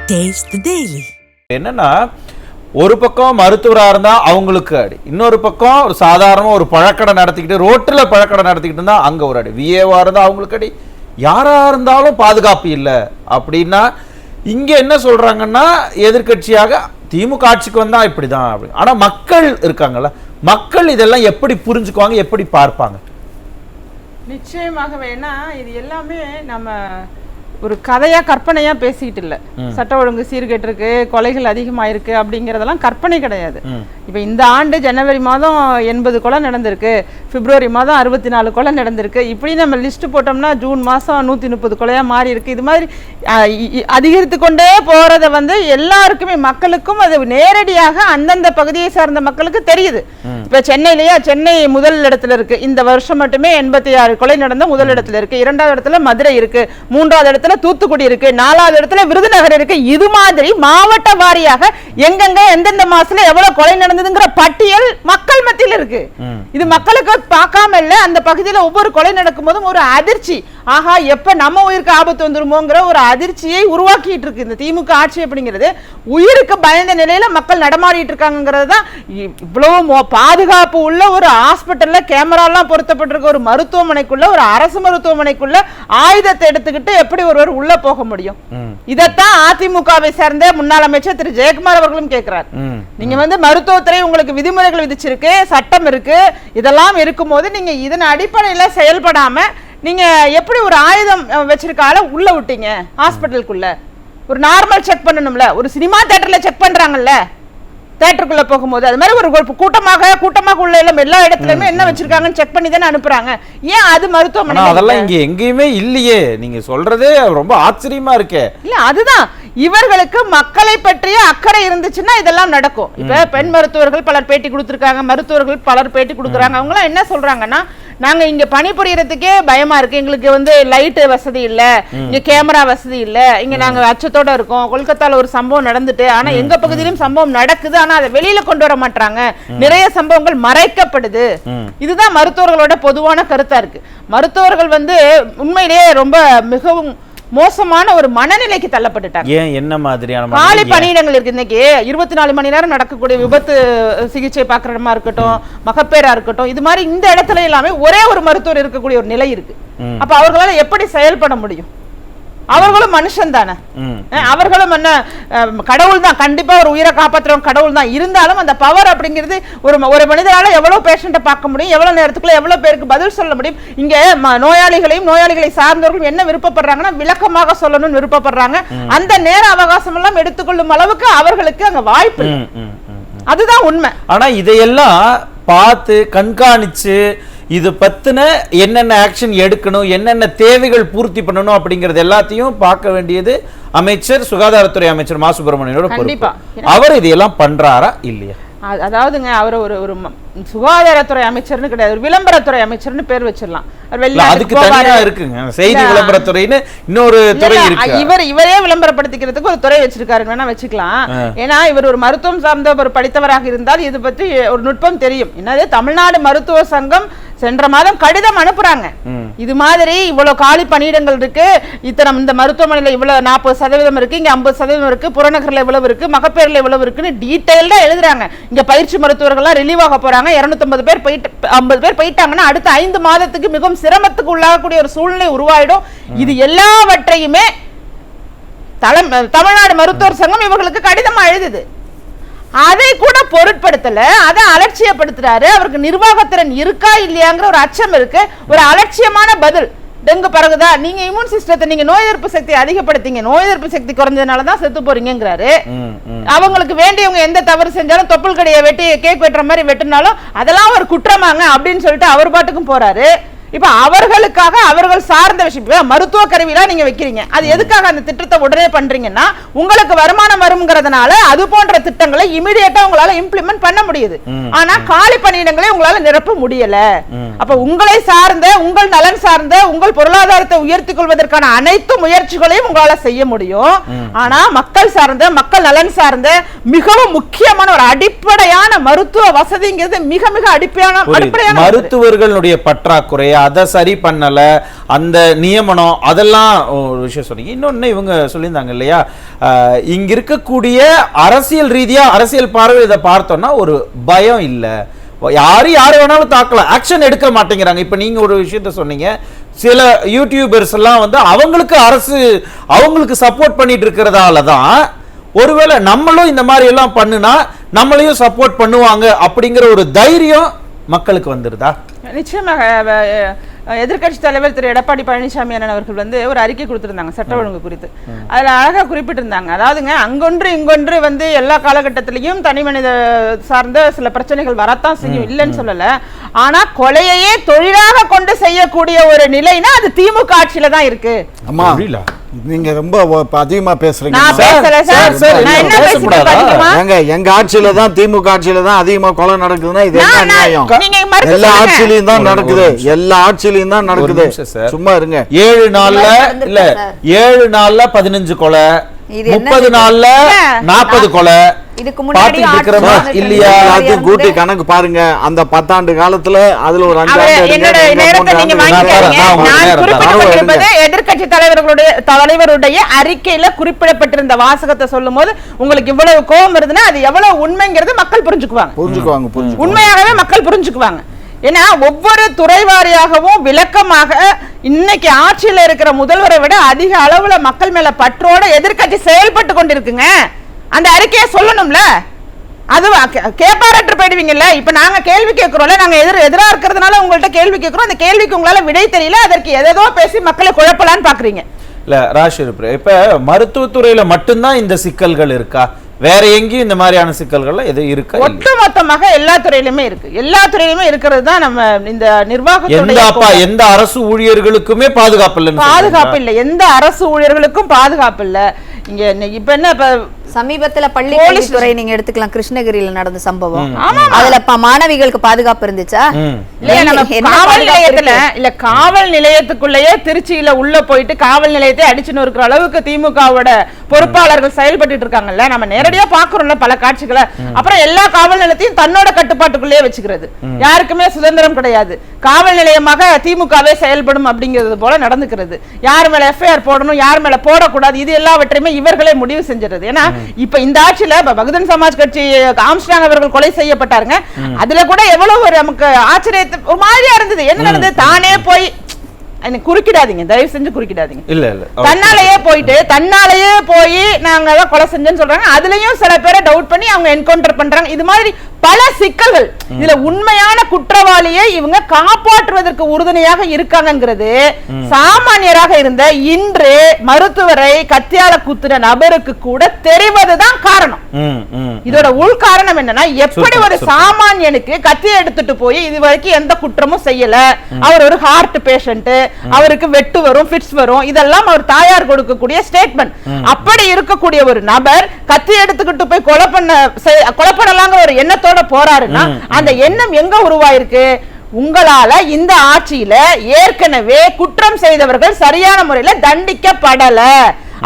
Taste the Daily. என்னன்னா ஒரு பக்கம் மருத்துவரா இருந்தா அவங்களுக்கு அடி, இன்னொரு பக்கம் ஒரு சாதாரண ஒரு பழக்கடை நடத்திக்கிட்டு ரோட்டுல பழக்கடை நடத்திக்கிட்டு இருந்தா அங்க ஒரு அடி, விஏவா இருந்தா அவங்களுக்கு அடி, யாரா இருந்தாலும் பாதுகாப்பு இல்லை அப்படின்னா இங்க என்ன சொல்றாங்கன்னா எதிர்கட்சியாக திமுக ஆட்சிக்கு வந்தா இப்படிதான் அப்படி. ஆனா மக்கள் இருக்காங்கல்ல, மக்கள் இதெல்லாம் எப்படி புரிஞ்சுக்குவாங்க, எப்படி பார்ப்பாங்க? நிச்சயமாக வேணா இது எல்லாமே நம்ம ஒரு கதையா கற்பனையா பேசிக்கிட்டு இல்ல. சட்ட ஒழுங்கு சீர்கேட்டு இருக்கு, கொலைகள் அதிகமாயிருக்கு அப்படிங்கறதெல்லாம் கற்பனை கிடையாது. இப்ப இந்த ஆண்டு ஜனவரி மாதம் 80 கொலை நடந்திருக்கு, பிப்ரவரி மாதம் 64 கொலை நடந்திருக்கு. இப்படி நம்ம லிஸ்ட் போட்டோம்னா ஜூன் மாசம் 130 கொலையா மாறி இருக்கு. இது மாதிரி அதிகரித்து கொண்டே போறத எல்லாருக்குமே மக்களுக்கும் அது நேரடியாக அந்தந்த பகுதியை சார்ந்த மக்களுக்கு தெரியுது. இப்ப சென்னையிலேயே சென்னை முதல் இடத்துல இருக்கு, இந்த வருஷம் மட்டுமே 86 கொலை நடந்த முதல் இடத்துல இருக்கு. 2வது இடத்துல மதுரை இருக்கு, 3வது இடத்துல தூத்துக்குடி இருக்கு, 4வது இடத்துல விருதுநகர் இருக்கு. இது மாதிரி மாவட்ட வாரியாக எங்கெங்க எந்தெந்த மாசத்துல எவ்வளவு கொலை நடந்ததுங்கிற பட்டியல் மக்கள் மத்தியில் இருக்கு. இது மக்களுக்கு பார்க்காம இல்ல, அந்த பகுதியில் ஒவ்வொரு கொலை நடக்கும் போதும் ஒரு அதிர்ச்சி, ஆஹா எப்ப நம்ம உயிருக்கு ஆபத்து வந்துருமோங்கிற ஒரு அதிர்ச்சியை உருவாக்கிட்டு இருக்கு இந்த திமுக ஆட்சி. அப்படிங்கிறது உயிருக்கு பயந்த நிலையில மக்கள் நடமாடிட்டு இருக்காங்கிறது தான். இவ்வளவு பாதுகாப்பு உள்ள ஒரு ஹாஸ்பிட்டல்ல கேமரா எல்லாம் பொருத்தப்பட்டிருக்க ஒரு மருத்துவமனைக்குள்ள, ஒரு அரசு மருத்துவமனைக்குள்ள ஆயுதத்தை எடுத்துக்கிட்டு எப்படி ஒருவர் உள்ள போக முடியும்? இதத்தான் அதிமுகவை சேர்ந்த முன்னாள் அமைச்சர் திரு ஜெயக்குமார் அவர்களும் கேட்கிறார். நீங்க மருத்துவத்துறை உங்களுக்கு விதிமுறைகள் விதிச்சிருக்கு, சட்டம் இருக்கு, இதெல்லாம் இருக்கும் போது நீங்க இதன் அடிப்படையில செயல்படாம நீங்க எப்படி ஒரு ஆயுதம் வச்சிருக்க ஆள உள்ள விட்டீங்க ஹாஸ்பிட்டலுக்குள்ள? ஒரு நார்மல் செக் பண்ணணும்ல, ஒரு சினிமா தியேட்டர்ல செக் பண்றாங்கல்ல தியேட்டருக்குள்ள போகும்போது, அது மாதிரி ஒரு கூட்டமாக உள்ள எல்லாம் எல்லா இடத்துலயுமே என்ன வச்சிருக்காங்கன்னு செக் பண்ணி தானே அனுப்புறாங்க. ஏன் அது மருத்துவமனை அதெல்லாம் இங்க எங்கேயுமே இல்லையே? நீங்க சொல்றதே ரொம்ப ஆச்சரியமா இருக்கே. இல்ல அதுதான், இவர்களுக்கு மக்களை பற்றிய அக்கறை இருந்துச்சுன்னா இதெல்லாம் நடக்கும். இப்ப பெண் மருத்துவர்கள் பலர் பேட்டி கொடுத்திருக்காங்க, மருத்துவர்கள் பலர் பேட்டி கொடுக்குறாங்க. அவங்க எல்லாம் என்ன சொல்றாங்கன்னா, நாங்க இங்க பணிபுரியறதுக்கே பயமா இருக்கு, எங்களுக்கு லைட் வசதி இல்ல, இங்க கேமரா வசதி இல்ல, இங்க நாங்க அச்சத்தோட இருக்கோம். கொல்கத்தால ஒரு சம்பவம் நடந்துட்டு, ஆனா எங்க பகுதியிலும் சம்பவம் நடக்குது, ஆனா அதை வெளியில கொண்டு வர மாட்டாங்க, நிறைய சம்பவங்கள் மறைக்கப்படுது. இதுதான் மருத்துவர்களோட பொதுவான கருத்தா இருக்கு. மருத்துவர்கள் உண்மையிலேயே ரொம்ப மிகவும் மோசமான ஒரு மனநிலைக்கு தள்ளப்பட்டுட்டாங்க. ஏன், என்ன மாதிரியான காலி பணியிடங்கள் இருக்கு? இன்னைக்கு 24 மணி நேரம் நடக்கக்கூடிய விபத்து சிகிச்சை பார்க்குற இடமா இருக்கட்டும், மகப்பேரா இருக்கட்டும், இது மாதிரி இந்த இடத்துல எல்லாமே ஒரே ஒரு மருத்துவர் இருக்கக்கூடிய ஒரு நிலை இருக்கு. அப்ப அவர்களால எப்படி செயல்பட முடியும்? அவர்களும் மனுஷன் தானே, அவர்களும் என்ன கடவுள் தான், கண்டிப்பா ஒரு உயிரை காப்பாற்றுறவங்க கடவுள் தான். இருந்தாலும் அந்த பவர் அப்படிங்கிறது ஒரு மனிதனால எவ்வளவு பேஷண்ட்டை பார்க்க முடியும், எவ்வளவு நேரத்துக்குள்ள எவ்வளவு பேருக்கு பதில் சொல்ல முடியும்? இங்க நோயாளிகளையும் நோயாளிகளை சார்ந்தவர்களும் என்ன விருப்பப்படுறாங்கன்னா, விளக்கமாக சொல்லணும்னு விருப்பப்படுறாங்க. அந்த நேர அவகாசம் எல்லாம் எடுத்துக்கொள்ளும் அளவுக்கு அவர்களுக்கு அங்க வாய்ப்பு, அதுதான் உண்மை. ஆனா இதையெல்லாம் பார்த்து கண்காணிச்சு இது பத்தின என்னென்ன ஆக்ஷன் எடுக்கணும், என்னென்ன தேவைகள் பூர்த்தி பண்ணணும் அப்படிங்கறது எல்லாத்தையும் பார்க்க வேண்டியது அமைச்சர், சுகாதாரத்துறை அமைச்சர் மா சுப்பிரமணியனோட பொறுப்பு. அவர் இதெல்லாம் பண்றாரா இல்லையா? அதாவதுங்க, அவர் ஒரு சுகாதாரத்துறை அமைச்சர்னு கிடையாது, ஒரு விளம்பரத்துறை அமைச்சர்னு பேர் வச்சிடலாம். அதுக்கு தனியா இருக்குங்க, செய்தி விளம்பரத்துறைன்னு இன்னொரு துறை இருக்கு. இவரே விளம்பரப்படுத்திக்கிறதுக்கு ஒரு துறை வச்சிருக்காரு, வேணா வச்சுக்கலாம். ஏன்னா இவர் ஒரு மருத்துவம் சார்ந்த ஒரு படித்தவராக இருந்தால் இது பற்றி ஒரு நுட்பம் தெரியும். என்னது, தமிழ்நாடு மருத்துவ சங்கம் சென்ற மாதம் கடிதம் அனுப்புறாங்க. இது மாதிரி இவ்வளவு காலி பணியிடங்கள் இருக்கு, இத்தனை இந்த மருத்துவமனையில இவ்வளவு 40% இருக்கு, இங்க 50% இருக்கு, புறநகர்ல இவ்வளவு இருக்கு, மகப்பேர்ல இவ்வளவு இருக்குன்னு டீடைல்டா எழுதுறாங்க. இங்க பயிற்சி மருத்துவர்கள்லாம் ரிலீவ் ஆக போறாங்க, 250 பேர் போயிட்டு 50 பேர் போயிட்டாங்கன்னா அடுத்த 5 மாதத்துக்கு மிகவும் சிரமத்துக்கு உள்ளாகக்கூடிய ஒரு சூழ்நிலை உருவாயிடும். இது எல்லாவற்றையுமே தமிழ்நாடு மருத்துவர் சங்கம் இவர்களுக்கு கடிதமா எழுதுது. அதை கூட பொருட்படுத்தல, அதை அலட்சியப்படுத்துறாரு. அவருக்கு நிர்வாகத்திறன் இருக்கா இல்லையாங்கிற ஒரு அச்சம் இருக்கு, ஒரு அலட்சியமான பதில். டெங்கு பரகுதா, நீங்க இம்யூன் சிஸ்டத்தை, நீங்க நோய் எதிர்ப்பு சக்தி அதிகப்படுத்திங்க, நோய் எதிர்ப்பு சக்தி குறைஞ்சதுனாலதான் செத்து போறீங்கிறாரு. அவங்களுக்கு வேண்டியவங்க எந்த தவறு செஞ்சாலும் தொப்புள் கடையை வெட்டி கேக் வெட்டுற மாதிரி வெட்டினாலும் அதெல்லாம் ஒரு குற்றமாங்க அப்படின்னு சொல்லிட்டு அவர் பாட்டுக்கும் போறாரு. இப்ப அவர்களுக்காக அவர்கள் சார்ந்த விஷயம், மருத்துவ கருவிலாம் நீங்க வைக்கிறீங்க, அது எதுக்காக அந்த திட்டத்தை உடனே பண்றீங்கன்னா உங்களுக்கு வருமானம் வரும்ங்கிறதுனால அது போன்ற திட்டங்களை இமிடியேட்டா உங்களால இம்ப்ளிமெண்ட் பண்ண முடியுது. ஆனா காலி பணியிடங்களை உங்களால நிரப்ப முடியல. அப்ப உங்களை சார்ந்த, உங்கள் நலன் சார்ந்த, உங்கள் பொருளாதாரத்தை உயர்த்திக் கொள்வதற்கான அனைத்து முயற்சிகளையும் உங்களால செய்ய முடியும். ஆனா மக்கள் சார்ந்த, மக்கள் நலன் சார்ந்த மிகவும் முக்கியமான ஒரு அடிப்படையான மருத்துவ வசதிங்கிறது மிக மிக அடிப்படையான மருத்துவர்களுடைய பற்றாக்குறை, அதை சரி பண்ணல, அந்த நியமனம், அதெல்லாம் ஒரு விஷயம் சொன்னீங்க. இன்னொன்னு இவங்க சொல்லியிருந்தாங்க இல்லையா, இங்க இருக்கக்கூடிய அரசியல் ரீதியா, அரசியல் பார்வை இதை பார்த்தோம்னா ஒரு பயம் இல்ல, யாரு வேணாலும் தாக்கலாம், ஆக்ஷன் எடுக்க மாட்டேங்கிறாங்க. இப்ப நீங்க ஒரு விஷயத்த சொன்னீங்க, சில யூடியூபர்ஸ் எல்லாம் வந்து அவங்களுக்கு அரசு அவங்களுக்கு சப்போர்ட் பண்ணிட்டு இருக்கிறதால தான் ஒருவேளை நம்மளும் இந்த மாதிரி எல்லாம் பண்ணுனா நம்மளையும் சப்போர்ட் பண்ணுவாங்க அப்படிங்கிற ஒரு தைரியம் மக்களுக்கு வந்துருதா? நிச்சயமாக. எதிர்க்கட்சி தலைவர் திரு எடப்பாடி பழனிசாமி அவர்கள் வந்து ஒரு அறிக்கை கொடுத்திருந்தாங்க சட்ட ஒழுங்கு குறித்து. அதுல அழகா குறிப்பிட்டிருந்தாங்க, அதாவதுங்க அங்கொன்று இங்கொன்று வந்து எல்லா காலகட்டத்திலையும் தனி மனித சார்ந்த சில பிரச்சனைகள் வரத்தான் செய்யும், இல்லைன்னு சொல்லல. ஆனா கொலையையே தொழிலாக கொண்டு செய்யக்கூடிய ஒரு நிலைனா அது திமுக ஆட்சியில தான் இருக்கு. அம்மா நீங்க ரொம்ப அதிகமா பேசுறீங்க. எங்க ஆட்சியில தான், திமுக ஆட்சியில தான் அதிகமா கொலை நடக்குதுன்னா இது என்ன நியாயம்? எல்லா ஆட்சியிலும் தான் நடக்குது, எல்லா ஆட்சியிலும் தான் நடக்குது. சும்மா இருங்க. 7 நாள்ல இல்ல 7 நாள்ல 15 கொலை, 30 நாள்ல 40 கொலை. இதுக்கு முன்னாடி இல்லையா? எல்லாத்தையும் கூட்டி கணக்கு பாருங்க. அந்த 10 ஆண்டு காலத்துல அதுல ஒரு 5 எதிர்கட்சி தலைவருடைய அறிக்கையில குறிப்பிடப்பட்டிருந்த வாசகத்தை சொல்லும் போது உங்களுக்கு இவ்வளவு கோபம் இருந்ததுன்னா அது எவ்வளவு உண்மைங்கிறது மக்கள் புரிஞ்சுக்குவாங்க. உண்மையாகவே மக்கள் புரிஞ்சுக்குவாங்க. ஏன்னா ஒவ்வொரு துறை வாரியாகவும் விளக்கமாக இன்னைக்கு ஆட்சியில் இருக்கிற முதல்வரை விட அதிக அளவுல மக்கள் மேல பற்றோட எதிர்கட்சி செயல்பட்டு கொண்டிருக்குங்க. அந்த அறிக்கையை சொல்லணும்ல, அது கேப்பாரற்று போயிடுவீங்கல்ல. இப்ப நாங்க கேள்வி கேட்கிறோம்ல, நாங்க எதிரா இருக்கிறதுனால உங்கள்ட்ட கேள்வி கேட்கிறோம். அந்த கேள்விக்கு உங்களால விடை தெரியல, அதற்கு எதோ பேசி மக்களை குழப்பலான்னு பாக்குறீங்க. இல்ல ராஷி, இப்ப மருத்துவத்துறையில மட்டும்தான் இந்த சிக்கல்கள் இருக்கா? வேற எங்கேயும் இந்த மாதிரியான சிக்கல்கள் எது இருக்கு? ஒட்டுமொத்தமாக எல்லா துறையிலுமே இருக்கு. எல்லா துறையிலுமே இருக்கிறது தான் நம்ம இந்த நிர்வாகத்தோட. எந்த அரசு ஊழியர்களுக்குமே பாதுகாப்பு இல்லை, எந்த அரசு ஊழியர்களுக்கும் பாதுகாப்பு இல்ல. இங்க இப்ப என்ன, இப்ப சமீபத்துல பள்ளி கல்வித்துறை நீங்க எடுத்துக்கலாம், கிருஷ்ணகிரியில நடந்த சம்பவம். அதுல மாணவிகளுக்கு பாதுகாப்பு இருந்துச்சா? காவல் நிலையத்துல இல்ல, காவல் நிலையத்துக்குள்ளேயே திருச்சியில உள்ள போயிட்டு காவல் நிலையத்தை அடிச்சுன்னு இருக்கிற அளவுக்கு திமுகவோட பொறுப்பாளர்கள் செயல்பட்டு இருக்காங்கல்ல. நம்ம நேரடியா பாக்குறோம்ல பல காட்சிகளை. அப்புறம் எல்லா காவல் நிலையத்தையும் தன்னோட கட்டுப்பாட்டுக்குள்ளேயே வச்சுக்கிறது, யாருக்குமே சுதந்திரம் கிடையாது. காவல் நிலையமாக திமுகவே செயல்படும் அப்படிங்கிறது போல நடந்துக்கிறது. யார் மேல எஃப்ஐஆர் போடணும், யார் மேல போடக்கூடாது, இது எல்லாவற்றையுமே இவர்களே முடிவு செஞ்சிருது. ஏன்னா இப்ப இந்த ஆட்சியில பகுஜன் சமாஜ் கட்சி ஆம்ஸ்ட்ராங் அவர்கள் கொலை செய்யப்பட்டாருங்க. அதுல கூட எவ்வளவு ஒரு நமக்கு ஆச்சரியத்தை ஒரு மாதிரியா இருந்தது. என்ன நடந்தது? தானே போய் குறுக்கிடாதீங்க, தயவு செஞ்சு குறுக்கிடாதீங்க. இல்ல இல்ல, தன்னாலேயே போய் நாங்க தான் கொலை செஞ்சோன்னு சொல்றாங்க. அதுலயும் சில பேரை டவுட் பண்ணி அவங்க என்கவுண்டர் பண்றாங்க. இது மாதிரி பல சிக்கல்கள். இதுல உண்மையான குற்றவாளியை இவங்க காப்பாற்றுவதற்கு உறுதுணையாக இருக்காங்கிறது சாமானியராக இருந்த இன்று மருத்துவரை கத்தியால குத்துற நபருக்கு கூட தெரிவதுதான் காரணம். இதோட உள் காரணம் என்னன்னா, எப்படி ஒரு சாமானியனுக்கு கத்தியை எடுத்துட்டு போய் இது வரைக்கும் எந்த குற்றமும் செய்யல, அவர் ஒரு ஹார்ட் பேஷண்ட், அவருக்கு வெட்டு வரும், ஃபிட்ஸ் வரும், இதெல்லாம் அவர் தாயார் கொடுக்கக்கூடிய ஸ்டேட்மெண்ட். அப்படி இருக்கக்கூடிய ஒரு நபர் கத்தி எடுத்துக்கிட்டு போய் கொலை பண்ணலாங்கிற ஒரு எண்ணத்தோட போறாருன்னா அந்த எண்ணம் எங்க உருவாயிருக்கு? உங்களால இந்த ஆட்சியில ஏற்கனவே குற்றம் செய்தவர்கள் சரியான முறையில தண்டிக்கப்படல,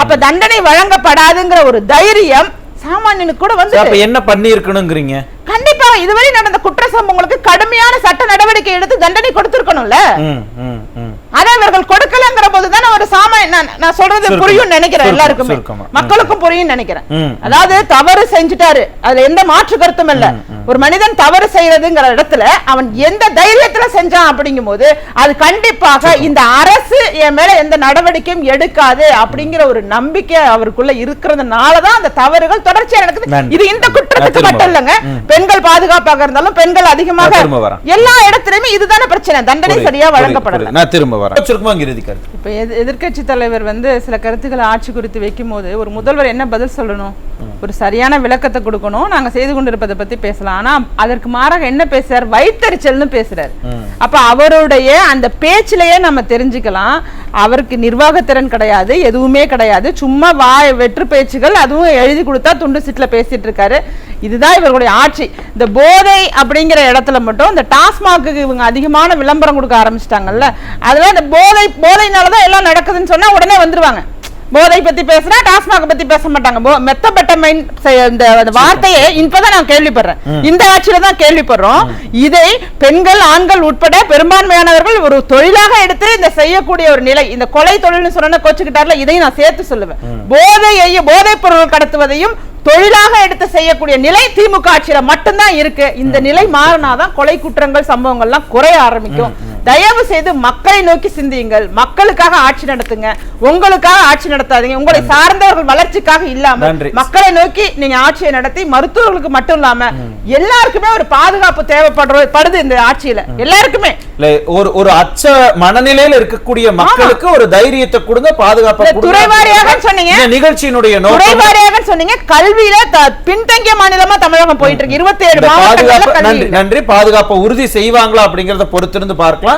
அப்ப தண்டனை வழங்கப்படாதுங்கிற ஒரு தைரியம் சாமானியனுக்கு கூட வந்து. அப்ப என்ன பண்ணி இருக்கணும்ங்கறீங்க? கண்டிப்பா இதுவரை நடந்த குற்ற சம்பவங்களுக்கு கடுமையான சட்ட நடவடிக்கை எடுத்து தண்டனை கொடுத்திருக்கணும்ல. அதை அவர்கள் கொடுக்கலங்கிற போதுதான் ஒரு நான் சொல்றது புரியும் நினைக்கிறேன், எல்லாருக்குமே மக்களுக்கும் புரியும் நினைக்கிறேன். அதாவது தவறு செஞ்சுட்டாரு, அதுல எந்த மாற்று கருத்தும் இல்ல. ஒரு மனிதன் தவறு செய்யறதுங்கிற இடத்துல அவன் எந்த தைரியத்துல செஞ்சான் அப்படிங்கும் போது அது கண்டிப்பாக இந்த அரசு என் மேல எந்த நடவடிக்கையும் எடுக்காது அப்படிங்கிற ஒரு நம்பிக்கை அவருக்குள்ள இருக்கிறதுனாலதான் அந்த தவறுகள் தொடர்ச்சியா நடக்குது. இது இந்த குற்றத்துக்கு மட்டும் இல்லங்க, பெண்கள் பாதுகாப்பாக இருந்தாலும் பெண்கள் அதிகமாக எல்லா இடத்திலுமே இதுதானே பிரச்சனை, தண்டனை சரியா வழங்கப்படல. நான் திரும்ப வரேன். இப்ப எதிர்க்கட்சி தலைவர் வந்து சில கருத்துக்களை ஆட்சி குறித்து வைக்கும் போது ஒரு முதல்வர் என்ன பதில் சொல்லணும்? ஒரு சரியான விளக்கத்தை கொடுக்கணும். நாங்க செய்து கொண்டிருப்பதை பத்தி பேசலாம். ஆனா அதற்கு மாறாக என்ன பேசுறாரு, வயித்தறிச்சல்னு பேசுறாரு. அப்ப அவருடைய அந்த பேச்சிலேயே நம்ம தெரிஞ்சுக்கலாம் அவருக்கு நிர்வாகத்திறன் கிடையாது, எதுவுமே கிடையாது, சும்மா வெற்று பேச்சுகள், அதுவும் எழுதி கொடுத்தா துண்டு சீட்ல பேசிட்டு இருக்காரு. இதுதான் இவர்களுடைய ஆட்சி. இந்த போதை அப்படிங்கிற இடத்துல மட்டும் இந்த டாஸ்மாக்கு இவங்க அதிகமான விளம்பரம் கொடுக்க ஆரம்பிச்சிட்டாங்கல்ல, அதெல்லாம் இந்த போதைனாலதான் எல்லாம் நடக்குதுன்னு சொன்னா உடனே வந்துருவாங்க. போதை பத்தி பேசுனா டாஸ்மாக் பத்தி பேச மாட்டாங்க. மெத்தபெட்டமைன் இந்த வார்த்தையை இப்பதான் நான் கேள்விப்படுறேன், இந்த ஆட்சியில தான் கேள்விப்படுறோம். இதை பெண்கள் ஆண்கள் உட்பட பெரும்பான்மையானவர்கள் ஒரு தொழிலாக எடுத்து இந்த செய்யக்கூடிய ஒரு நிலை. இந்த கொலை தொழில்னு சொன்ன கோச்சுக்கிட்டார்ல, இதையும் நான் சேர்த்து சொல்லுவேன். போதைப் பொருள் கடத்துவதையும் தொழிலாக எடுத்து செய்யக்கூடிய நிலை திமுக ஆட்சியில மட்டும்தான் இருக்கு. இந்த நிலை மாறினாதான் கொலை குற்றங்கள் சம்பவங்கள்லாம் குறைய ஆரம்பிக்கும். தயவு செய்து மக்களை நோக்கி சிந்தியுங்கள், மக்களுக்காக ஆட்சி நடத்துங்க, உங்களுக்காக ஆட்சி நடத்தாதீங்க. உங்களை சார்ந்தவர்கள் வளர்ச்சிக்காக இல்லாம மக்களை நோக்கி நீங்க ஆட்சியை நடத்தி மருத்துவர்களுக்கு மட்டும் இல்லாம எல்லாருக்குமே ஒரு பாதுகாப்பு தேவைப்படுது இந்த ஆட்சியில. எல்லாருக்குமே ஒரு அச்ச மனநிலையில இருக்கக்கூடிய மக்களுக்கு ஒரு தைரியத்தை கொடுங்க, பாதுகாப்பு. துறைவாரியாக சொன்னீங்க, நிகழ்ச்சியினுடைய துறைவாரியாக சொன்னீங்க, கல்வியில பின்தங்கிய மாநிலமா தமிழகம் போயிட்டு இருக்கு. 27 நன்றி. பாதுகாப்பை உறுதி செய்வாங்களா அப்படிங்கறத பொறுத்திருந்து பார்க்கலாம்.